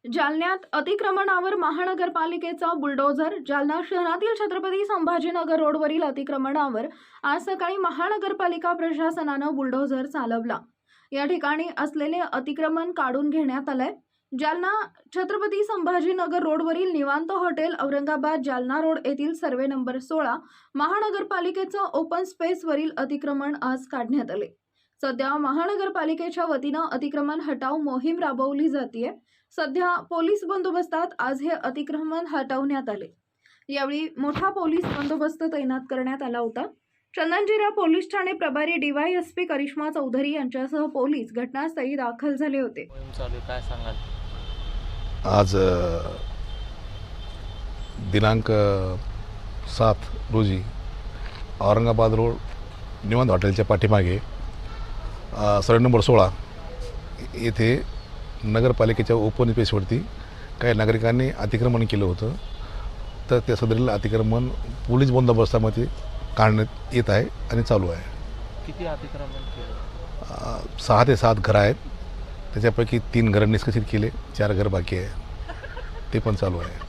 जालन्यात अतिक्रमणावर महानगरपालिकेचा बुलडोझर। जालना शहरातील छत्रपती संभाजीनगर रोडवरील अतिक्रमणावर आज सकाळी महानगरपालिका प्रशासनानं बुलडोझर चालवला। या ठिकाणी असलेले अतिक्रमण काढून घेण्यात आले। जालना छत्रपती संभाजीनगर रोडवरील निवांत हॉटेल औरंगाबाद जालना रोड येथील सर्वे नंबर 16 महानगरपालिकेचा ओपन स्पेसवरील अतिक्रमण आज काढण्यात आले। सध्या महानगरपालिकेच्या वतीनं अतिक्रमण हटाव मोहीम राबवली जाते। सध्या पोलीस बंदोबस्तात आज हे अतिक्रमण हटवण्यात आले। यावेळी मोठा पोलीस बंदोबस्त तैनात करण्यात आला होता। चंदनजिरा पोलीस ठाणे प्रभारी डीवायएसपी करिश्मा चौधरी यांच्यासह पोलीस घटनास्थळी दाखल झाले होते। काय सांगाल? आज दिनांक 7 रोजी औरंगाबाद रोड निवांत हॉटेलच्या पाठीमागे सर्वे नंबर 16 येथे नगरपालिकेच्या ओपन स्पेसवरती काही नागरिकांनी अतिक्रमण केलं होतं। तर त्या सदरील अतिक्रमण पोलीस बंदोबस्तामध्ये काढण्यात येत आहे आणि चालू आहे। किती अतिक्रमण केलं? 6 ते 7 घरं आहेत। त्याच्यापैकी 3 घरं निष्कासित केले, 4 घरं बाकी आहे, ते पण चालू आहे।